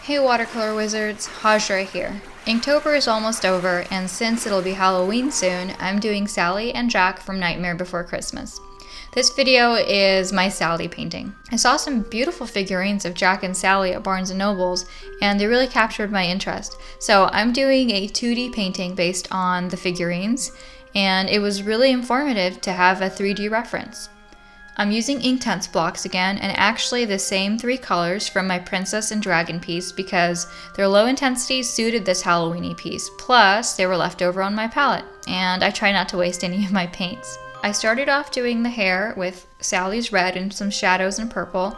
Hey watercolor wizards, Hajra here. Inktober is almost over, and since it'll be Halloween soon, I'm doing Sally and Jack from Nightmare Before Christmas. This video is my Sally painting. I saw some beautiful figurines of Jack and Sally at Barnes & Noble's, and they really captured my interest. So I'm doing a 2D painting based on the figurines, and it was really informative to have a 3D reference. I'm using Inktense blocks again, and actually the same 3 colors from my Princess and Dragon piece because their low intensity suited this Halloween-y piece, plus they were left over on my palette, and I try not to waste any of my paints. I started off doing the hair with Sally's red and some shadows in purple.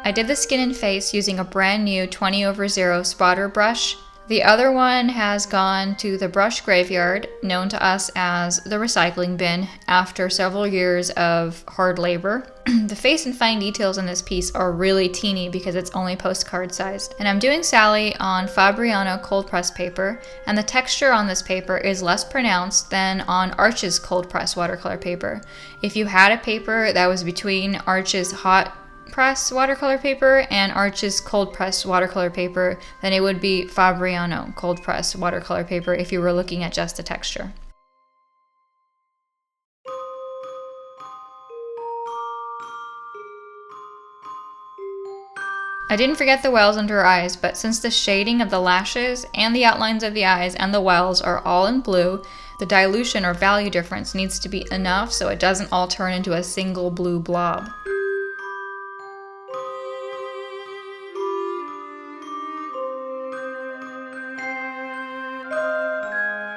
I did the skin and face using a brand new 20/0 spotter brush. The other one has gone to the brush graveyard, known to us as the recycling bin, after several years of hard labor. The face and fine details in this piece are really teeny because it's only postcard sized. And I'm doing Sally on Fabriano cold press paper, and the texture on this paper is less pronounced than on Arch's cold press watercolor paper. If you had a paper that was between Arch's hot press watercolor paper and Arch's cold press watercolor paper, then it would be Fabriano cold press watercolor paper if you were looking at just the texture. I didn't forget the wells under her eyes, but since the shading of the lashes and the outlines of the eyes and the wells are all in blue, the dilution or value difference needs to be enough so it doesn't all turn into a single blue blob.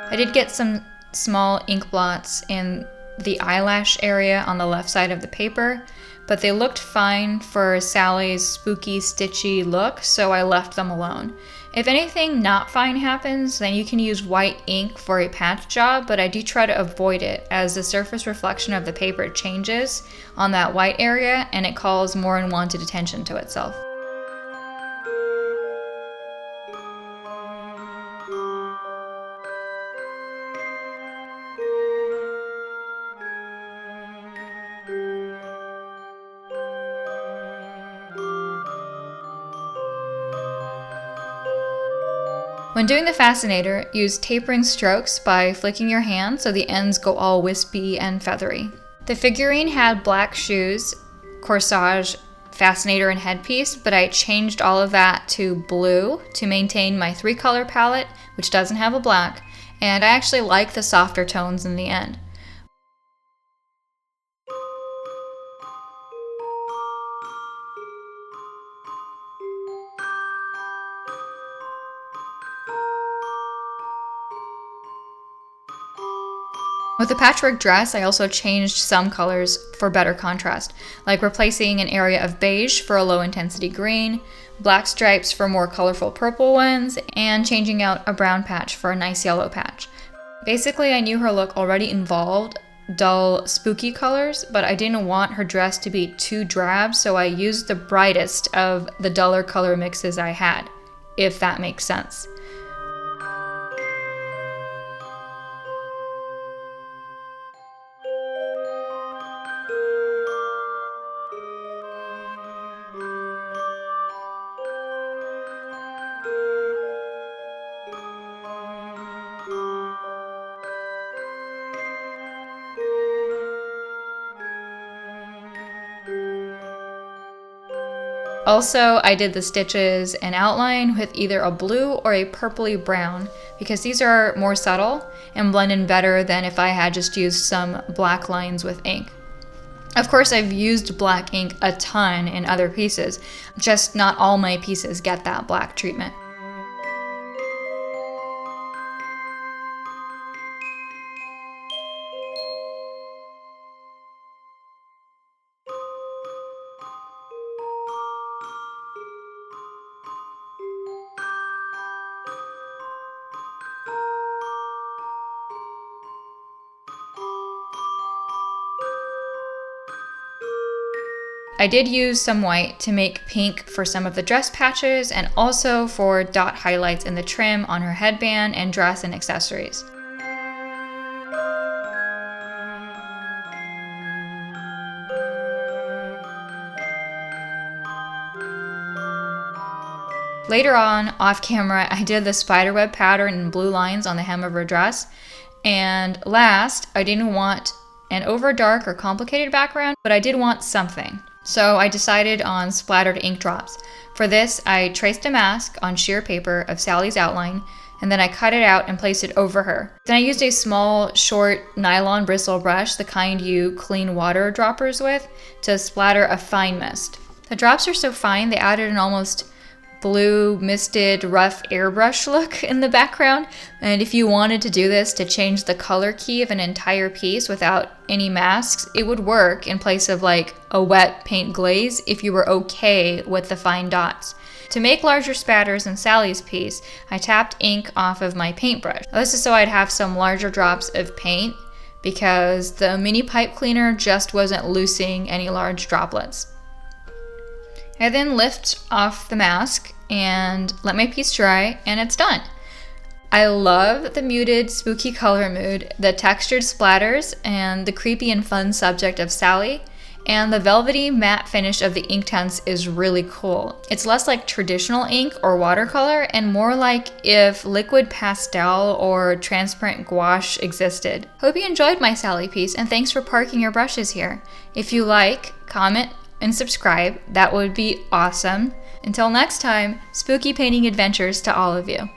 I did get some small ink blots in the eyelash area on the left side of the paper, but they looked fine for Sally's spooky, stitchy look, so I left them alone. If anything not fine happens, then you can use white ink for a patch job, but I do try to avoid it as the surface reflection of the paper changes on that white area and it calls more unwanted attention to itself. When doing the fascinator, use tapering strokes by flicking your hand so the ends go all wispy and feathery. The figurine had black shoes, corsage, fascinator, and headpiece, but I changed all of that to blue to maintain my 3-color palette, which doesn't have a black, and I actually like the softer tones in the end. With the patchwork dress, I also changed some colors for better contrast, like replacing an area of beige for a low-intensity green, black stripes for more colorful purple ones, and changing out a brown patch for a nice yellow patch. Basically, I knew her look already involved dull, spooky colors, but I didn't want her dress to be too drab, so I used the brightest of the duller color mixes I had, if that makes sense. Also, I did the stitches and outline with either a blue or a purpley brown because these are more subtle and blend in better than if I had just used some black lines with ink. Of course, I've used black ink a ton in other pieces, just not all my pieces get that black treatment. I did use some white to make pink for some of the dress patches and also for dot highlights in the trim on her headband and dress and accessories. Later on, off camera, I did the spiderweb pattern in blue lines on the hem of her dress. And last, I didn't want an over dark or complicated background, but I did want something. So I decided on splattered ink drops. For this, I traced a mask on sheer paper of Sally's outline, and then I cut it out and placed it over her. Then I used a small, short nylon bristle brush, the kind you clean water droppers with, to splatter a fine mist. The drops are so fine, they added an almost blue, misted, rough airbrush look in the background. And if you wanted to do this to change the color key of an entire piece without any masks, it would work in place of like a wet paint glaze if you were okay with the fine dots. To make larger spatters in Sally's piece, I tapped ink off of my paintbrush. This is so I'd have some larger drops of paint because the mini pipe cleaner just wasn't loosing any large droplets. I then lift off the mask and let my piece dry, and it's done. I love the muted, spooky color mood, the textured splatters, and the creepy and fun subject of Sally, and the velvety matte finish of the Inktense is really cool. It's less like traditional ink or watercolor and more like if liquid pastel or transparent gouache existed. Hope you enjoyed my Sally piece, and thanks for parking your brushes here. If you like, comment, and subscribe, that would be awesome. Until next time, spooky painting adventures to all of you.